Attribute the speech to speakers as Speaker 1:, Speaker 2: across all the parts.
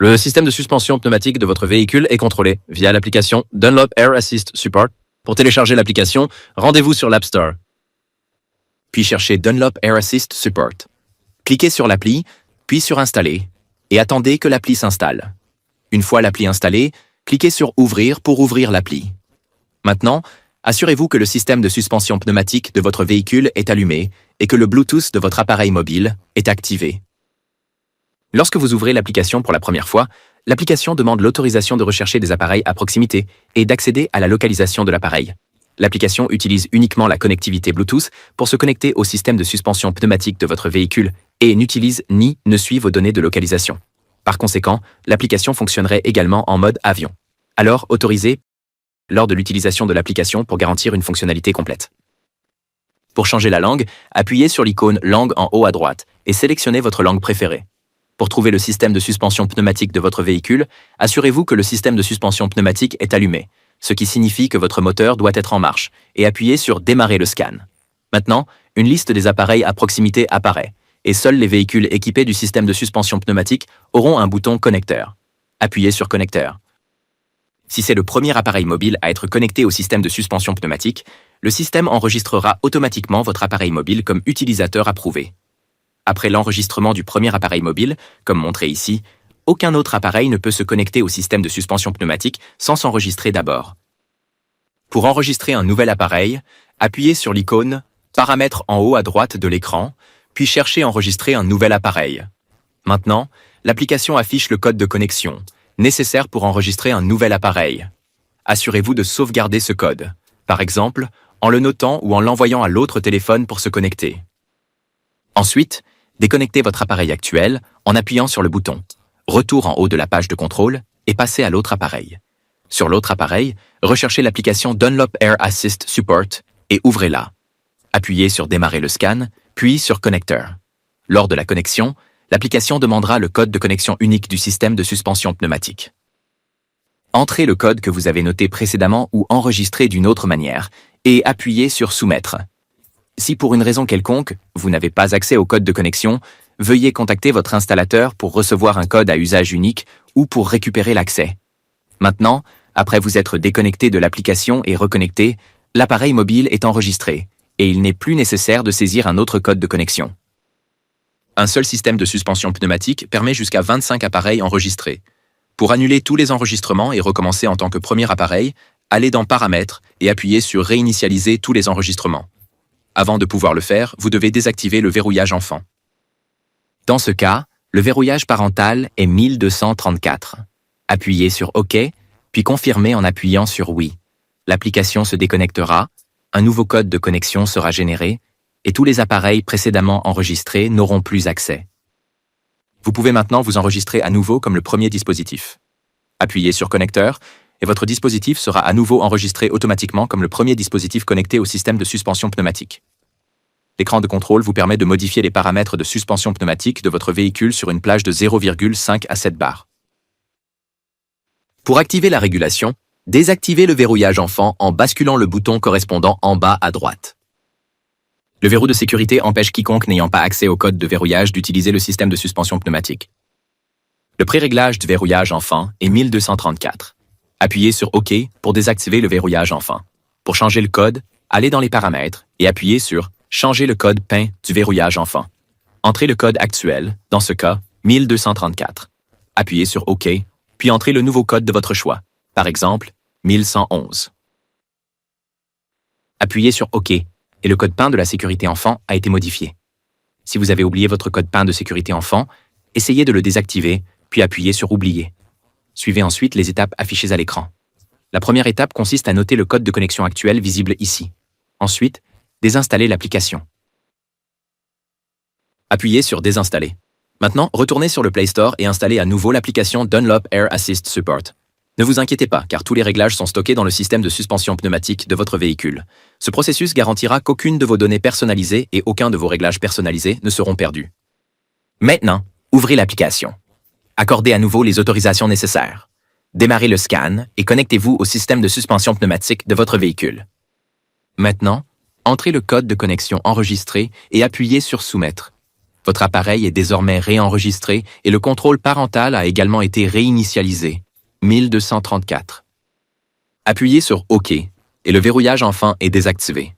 Speaker 1: Le système de suspension pneumatique de votre véhicule est contrôlé via l'application Dunlop Air Assist Support. Pour télécharger l'application, rendez-vous sur l'App Store. Puis cherchez Dunlop Air Assist Support. Cliquez sur l'appli, puis sur Installer, et attendez que l'appli s'installe. Une fois l'appli installée, cliquez sur Ouvrir pour ouvrir l'appli. Maintenant, assurez-vous que le système de suspension pneumatique de votre véhicule est allumé et que le Bluetooth de votre appareil mobile est activé. Lorsque vous ouvrez l'application pour la première fois, l'application demande l'autorisation de rechercher des appareils à proximité et d'accéder à la localisation de l'appareil. L'application utilise uniquement la connectivité Bluetooth pour se connecter au système de suspension pneumatique de votre véhicule et n'utilise ni ne suit vos données de localisation. Par conséquent, l'application fonctionnerait également en mode avion. Alors, autorisez lors de l'utilisation de l'application pour garantir une fonctionnalité complète. Pour changer la langue, appuyez sur l'icône Langue en haut à droite et sélectionnez votre langue préférée. Pour trouver le système de suspension pneumatique de votre véhicule, assurez-vous que le système de suspension pneumatique est allumé, ce qui signifie que votre moteur doit être en marche, et appuyez sur Démarrer le scan. Maintenant, une liste des appareils à proximité apparaît, et seuls les véhicules équipés du système de suspension pneumatique auront un bouton Connecteur. Appuyez sur Connecteur. Si c'est le premier appareil mobile à être connecté au système de suspension pneumatique, le système enregistrera automatiquement votre appareil mobile comme utilisateur approuvé. Après l'enregistrement du premier appareil mobile, comme montré ici, aucun autre appareil ne peut se connecter au système de suspension pneumatique sans s'enregistrer d'abord. Pour enregistrer un nouvel appareil, appuyez sur l'icône Paramètres en haut à droite de l'écran, puis cherchez Enregistrer un nouvel appareil. Maintenant, l'application affiche le code de connexion, nécessaire pour enregistrer un nouvel appareil. Assurez-vous de sauvegarder ce code, par exemple, en le notant ou en l'envoyant à l'autre téléphone pour se connecter. Ensuite, déconnectez votre appareil actuel en appuyant sur le bouton Retour en haut de la page de contrôle et passez à l'autre appareil. Sur l'autre appareil, recherchez l'application Dunlop Air Assist Support et ouvrez-la. Appuyez sur Démarrer le scan, puis sur Connecteur. Lors de la connexion, l'application demandera le code de connexion unique du système de suspension pneumatique. Entrez le code que vous avez noté précédemment ou enregistré d'une autre manière et appuyez sur Soumettre. Si pour une raison quelconque, vous n'avez pas accès au code de connexion, veuillez contacter votre installateur pour recevoir un code à usage unique ou pour récupérer l'accès. Maintenant, après vous être déconnecté de l'application et reconnecté, l'appareil mobile est enregistré et il n'est plus nécessaire de saisir un autre code de connexion. Un seul système de suspension pneumatique permet jusqu'à 25 appareils enregistrés. Pour annuler tous les enregistrements et recommencer en tant que premier appareil, allez dans Paramètres et appuyez sur Réinitialiser tous les enregistrements. Avant de pouvoir le faire, vous devez désactiver le verrouillage enfant. Dans ce cas, le verrouillage parental est 1234. Appuyez sur OK, puis confirmez en appuyant sur Oui. L'application se déconnectera, un nouveau code de connexion sera généré, et tous les appareils précédemment enregistrés n'auront plus accès. Vous pouvez maintenant vous enregistrer à nouveau comme le premier dispositif. Appuyez sur Connecteur, et votre dispositif sera à nouveau enregistré automatiquement comme le premier dispositif connecté au système de suspension pneumatique. L'écran de contrôle vous permet de modifier les paramètres de suspension pneumatique de votre véhicule sur une plage de 0,5 à 7 bars. Pour activer la régulation, désactivez le verrouillage enfant en basculant le bouton correspondant en bas à droite. Le verrou de sécurité empêche quiconque n'ayant pas accès au code de verrouillage d'utiliser le système de suspension pneumatique. Le pré-réglage du verrouillage enfant est 1234. Appuyez sur OK pour désactiver le verrouillage enfant. Pour changer le code, allez dans les paramètres et appuyez sur Changer le code PIN du verrouillage enfant. Entrez le code actuel, dans ce cas, 1234. Appuyez sur OK, puis entrez le nouveau code de votre choix, par exemple, 1111. Appuyez sur OK et le code PIN de la sécurité enfant a été modifié. Si vous avez oublié votre code PIN de sécurité enfant, essayez de le désactiver, puis appuyez sur Oublier. Suivez ensuite les étapes affichées à l'écran. La première étape consiste à noter le code de connexion actuel visible ici. Ensuite, désinstaller l'application. Appuyez sur Désinstaller. Maintenant, retournez sur le Play Store et installez à nouveau l'application Dunlop Air Assist Support. Ne vous inquiétez pas, car tous les réglages sont stockés dans le système de suspension pneumatique de votre véhicule. Ce processus garantira qu'aucune de vos données personnalisées et aucun de vos réglages personnalisés ne seront perdus. Maintenant, ouvrez l'application. Accordez à nouveau les autorisations nécessaires. Démarrez le scan et connectez-vous au système de suspension pneumatique de votre véhicule. Maintenant, entrez le code de connexion enregistré et appuyez sur Soumettre. Votre appareil est désormais réenregistré et le contrôle parental a également été réinitialisé. 1234. Appuyez sur OK et le verrouillage enfin est désactivé.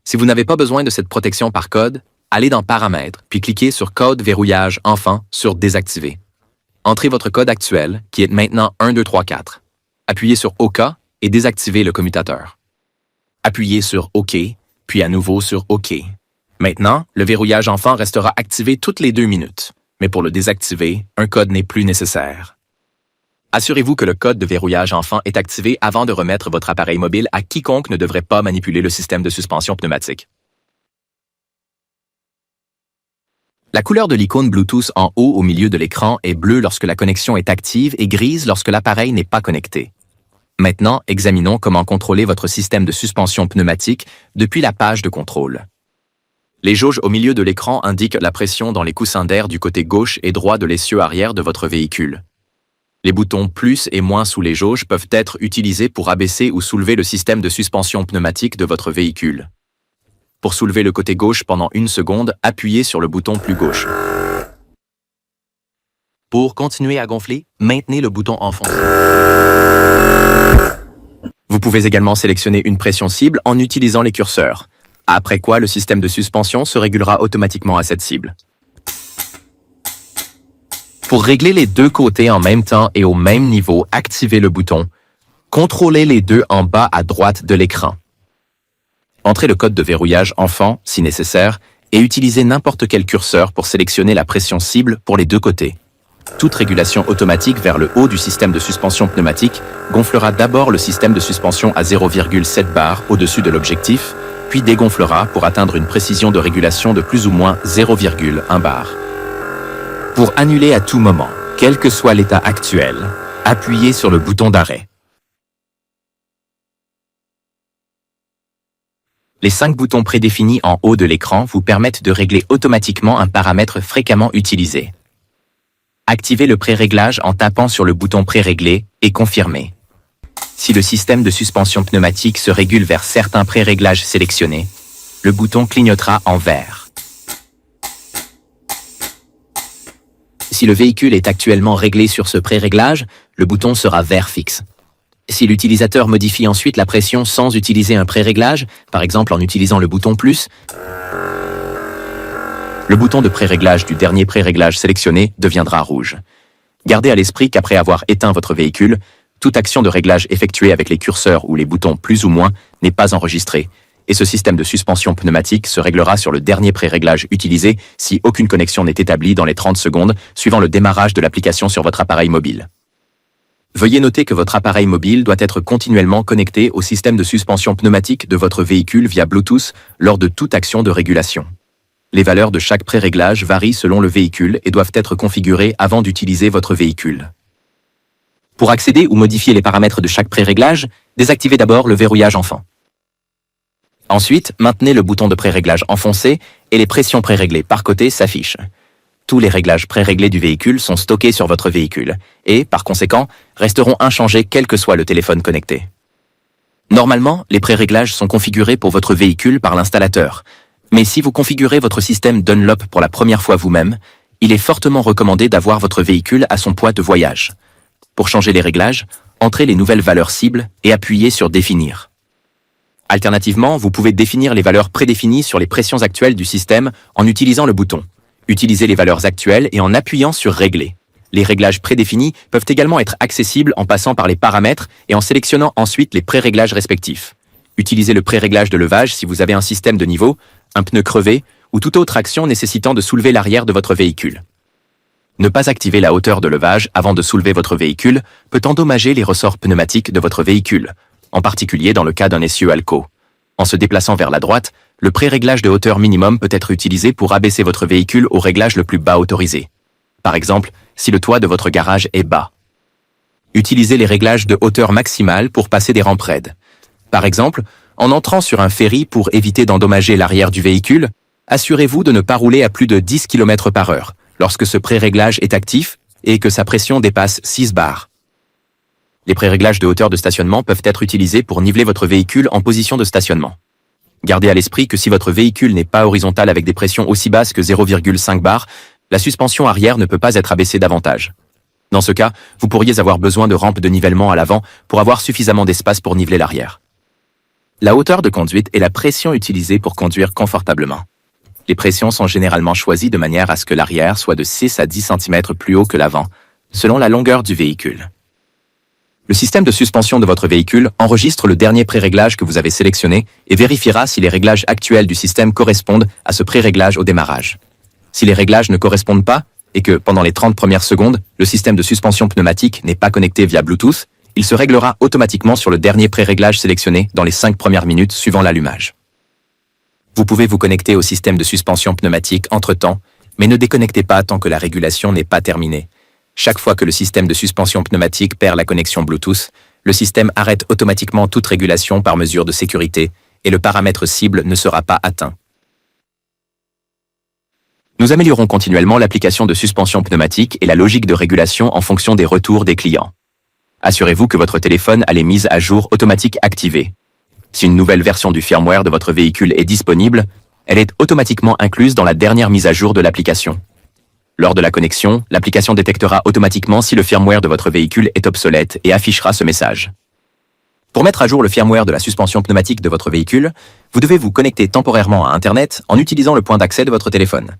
Speaker 1: Si vous n'avez pas besoin de cette protection par code, allez dans Paramètres puis cliquez sur Code verrouillage enfin sur Désactiver. Entrez votre code actuel qui est maintenant 1234. Appuyez sur OK et désactivez le commutateur. Appuyez sur OK, puis à nouveau sur OK. Maintenant, le verrouillage enfant restera activé toutes les 2 minutes, mais pour le désactiver, un code n'est plus nécessaire. Assurez-vous que le code de verrouillage enfant est activé avant de remettre votre appareil mobile à quiconque ne devrait pas manipuler le système de suspension pneumatique. La couleur de l'icône Bluetooth en haut au milieu de l'écran est bleue lorsque la connexion est active et grise lorsque l'appareil n'est pas connecté. Maintenant, examinons comment contrôler votre système de suspension pneumatique depuis la page de contrôle. Les jauges au milieu de l'écran indiquent la pression dans les coussins d'air du côté gauche et droit de l'essieu arrière de votre véhicule. Les boutons plus et moins sous les jauges peuvent être utilisés pour abaisser ou soulever le système de suspension pneumatique de votre véhicule. Pour soulever le côté gauche pendant 1 seconde, appuyez sur le bouton plus gauche. Pour continuer à gonfler, maintenez le bouton enfoncé. Vous pouvez également sélectionner une pression cible en utilisant les curseurs, après quoi le système de suspension se régulera automatiquement à cette cible. Pour régler les 2 côtés en même temps et au même niveau, activez le bouton. Contrôlez les 2 en bas à droite de l'écran. Entrez le code de verrouillage enfant, si nécessaire, et utilisez n'importe quel curseur pour sélectionner la pression cible pour les 2 côtés. Toute régulation automatique vers le haut du système de suspension pneumatique gonflera d'abord le système de suspension à 0,7 bar au-dessus de l'objectif, puis dégonflera pour atteindre une précision de régulation de plus ou moins 0,1 bar. Pour annuler à tout moment, quel que soit l'état actuel, appuyez sur le bouton d'arrêt. Les 5 boutons prédéfinis en haut de l'écran vous permettent de régler automatiquement un paramètre fréquemment utilisé. Activez le pré-réglage en tapant sur le bouton pré-réglé et confirmez. Si le système de suspension pneumatique se régule vers certains pré-réglages sélectionnés, le bouton clignotera en vert. Si le véhicule est actuellement réglé sur ce pré-réglage, le bouton sera vert fixe. Si l'utilisateur modifie ensuite la pression sans utiliser un pré-réglage, par exemple en utilisant le bouton plus, le bouton de pré-réglage du dernier pré-réglage sélectionné deviendra rouge. Gardez à l'esprit qu'après avoir éteint votre véhicule, toute action de réglage effectuée avec les curseurs ou les boutons plus ou moins n'est pas enregistrée, et ce système de suspension pneumatique se réglera sur le dernier pré-réglage utilisé si aucune connexion n'est établie dans les 30 secondes suivant le démarrage de l'application sur votre appareil mobile. Veuillez noter que votre appareil mobile doit être continuellement connecté au système de suspension pneumatique de votre véhicule via Bluetooth lors de toute action de régulation. Les valeurs de chaque pré-réglage varient selon le véhicule et doivent être configurées avant d'utiliser votre véhicule. Pour accéder ou modifier les paramètres de chaque pré-réglage, désactivez d'abord le verrouillage enfant. Ensuite, maintenez le bouton de pré-réglage enfoncé et les pressions pré-réglées par côté s'affichent. Tous les réglages pré-réglés du véhicule sont stockés sur votre véhicule et, par conséquent, resteront inchangés quel que soit le téléphone connecté. Normalement, les pré-réglages sont configurés pour votre véhicule par l'installateur, mais si vous configurez votre système Dunlop pour la première fois vous-même, il est fortement recommandé d'avoir votre véhicule à son poids de voyage. Pour changer les réglages, entrez les nouvelles valeurs cibles et appuyez sur Définir. Alternativement, vous pouvez définir les valeurs prédéfinies sur les pressions actuelles du système en utilisant le bouton. Utilisez les valeurs actuelles et en appuyant sur Régler. Les réglages prédéfinis peuvent également être accessibles en passant par les paramètres et en sélectionnant ensuite les pré-réglages respectifs. Utilisez le pré-réglage de levage si vous avez un système de niveau, un pneu crevé ou toute autre action nécessitant de soulever l'arrière de votre véhicule. Ne pas activer la hauteur de levage avant de soulever votre véhicule peut endommager les ressorts pneumatiques de votre véhicule, en particulier dans le cas d'un essieu Alco. En se déplaçant vers la droite, le pré-réglage de hauteur minimum peut être utilisé pour abaisser votre véhicule au réglage le plus bas autorisé. Par exemple, si le toit de votre garage est bas. Utilisez les réglages de hauteur maximale pour passer des rampes raides. Par exemple, en entrant sur un ferry pour éviter d'endommager l'arrière du véhicule, assurez-vous de ne pas rouler à plus de 10 km/h lorsque ce pré-réglage est actif et que sa pression dépasse 6 bars. Les pré-réglages de hauteur de stationnement peuvent être utilisés pour niveler votre véhicule en position de stationnement. Gardez à l'esprit que si votre véhicule n'est pas horizontal avec des pressions aussi basses que 0,5 bar, la suspension arrière ne peut pas être abaissée davantage. Dans ce cas, vous pourriez avoir besoin de rampes de nivellement à l'avant pour avoir suffisamment d'espace pour niveler l'arrière. La hauteur de conduite est la pression utilisée pour conduire confortablement. Les pressions sont généralement choisies de manière à ce que l'arrière soit de 6 à 10 cm plus haut que l'avant, selon la longueur du véhicule. Le système de suspension de votre véhicule enregistre le dernier préréglage que vous avez sélectionné et vérifiera si les réglages actuels du système correspondent à ce préréglage au démarrage. Si les réglages ne correspondent pas, et que, pendant les 30 premières secondes, le système de suspension pneumatique n'est pas connecté via Bluetooth, il se réglera automatiquement sur le dernier préréglage sélectionné dans les 5 premières minutes suivant l'allumage. Vous pouvez vous connecter au système de suspension pneumatique entre-temps, mais ne déconnectez pas tant que la régulation n'est pas terminée. Chaque fois que le système de suspension pneumatique perd la connexion Bluetooth, le système arrête automatiquement toute régulation par mesure de sécurité et le paramètre cible ne sera pas atteint. Nous améliorons continuellement l'application de suspension pneumatique et la logique de régulation en fonction des retours des clients. Assurez-vous que votre téléphone a les mises à jour automatiques activées. Si une nouvelle version du firmware de votre véhicule est disponible, elle est automatiquement incluse dans la dernière mise à jour de l'application. Lors de la connexion, l'application détectera automatiquement si le firmware de votre véhicule est obsolète et affichera ce message. Pour mettre à jour le firmware de la suspension pneumatique de votre véhicule, vous devez vous connecter temporairement à Internet en utilisant le point d'accès de votre téléphone.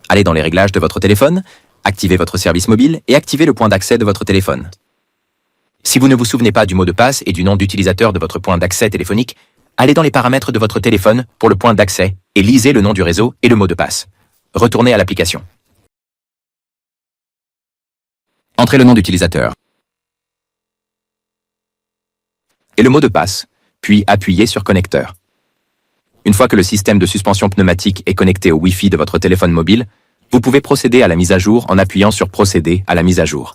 Speaker 1: Allez dans les réglages de votre téléphone, activez votre service mobile et activez le point d'accès de votre téléphone. Si vous ne vous souvenez pas du mot de passe et du nom d'utilisateur de votre point d'accès téléphonique, allez dans les paramètres de votre téléphone pour le point d'accès et lisez le nom du réseau et le mot de passe. Retournez à l'application. Entrez le nom d'utilisateur et le mot de passe, puis appuyez sur Connecteur. Une fois que le système de suspension pneumatique est connecté au Wi-Fi de votre téléphone mobile, vous pouvez procéder à la mise à jour en appuyant sur Procéder à la mise à jour.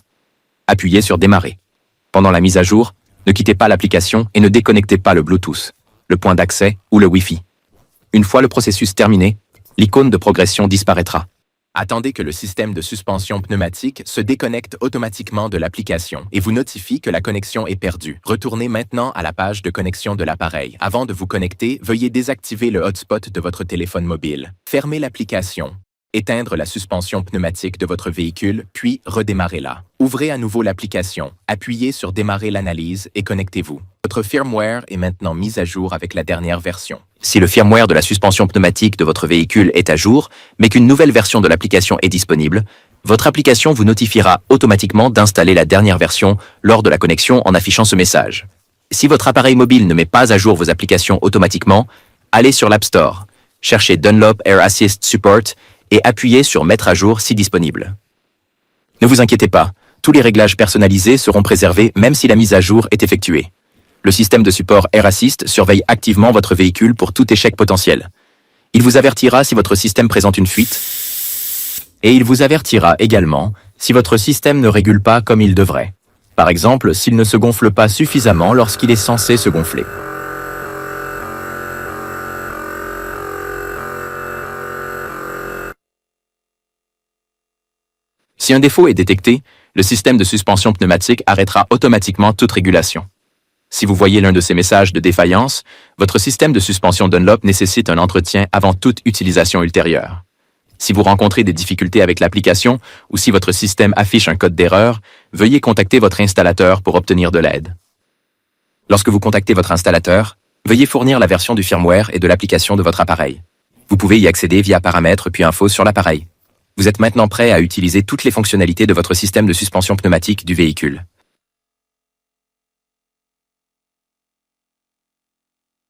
Speaker 1: Appuyez sur Démarrer. Pendant la mise à jour, ne quittez pas l'application et ne déconnectez pas le Bluetooth, le point d'accès ou le Wi-Fi. Une fois le processus terminé, l'icône de progression disparaîtra. Attendez que le système de suspension pneumatique se déconnecte automatiquement de l'application et vous notifie que la connexion est perdue. Retournez maintenant à la page de connexion de l'appareil. Avant de vous connecter, veuillez désactiver le hotspot de votre téléphone mobile. Fermez l'application. Éteindre la suspension pneumatique de votre véhicule, puis redémarrez-la. Ouvrez à nouveau l'application, appuyez sur Démarrer l'analyse et connectez-vous. Votre firmware est maintenant mis à jour avec la dernière version. Si le firmware de la suspension pneumatique de votre véhicule est à jour, mais qu'une nouvelle version de l'application est disponible, votre application vous notifiera automatiquement d'installer la dernière version lors de la connexion en affichant ce message. Si votre appareil mobile ne met pas à jour vos applications automatiquement, allez sur l'App Store, cherchez Dunlop Air Assist Support et appuyez sur Mettre à jour si disponible. Ne vous inquiétez pas, tous les réglages personnalisés seront préservés même si la mise à jour est effectuée. Le système de support Air Assist surveille activement votre véhicule pour tout échec potentiel. Il vous avertira si votre système présente une fuite et il vous avertira également si votre système ne régule pas comme il devrait. Par exemple, s'il ne se gonfle pas suffisamment lorsqu'il est censé se gonfler. Si un défaut est détecté, le système de suspension pneumatique arrêtera automatiquement toute régulation. Si vous voyez l'un de ces messages de défaillance, votre système de suspension Dunlop nécessite un entretien avant toute utilisation ultérieure. Si vous rencontrez des difficultés avec l'application ou si votre système affiche un code d'erreur, veuillez contacter votre installateur pour obtenir de l'aide. Lorsque vous contactez votre installateur, veuillez fournir la version du firmware et de l'application de votre appareil. Vous pouvez y accéder via Paramètres puis Infos sur l'appareil. Vous êtes maintenant prêt à utiliser toutes les fonctionnalités de votre système de suspension pneumatique du véhicule.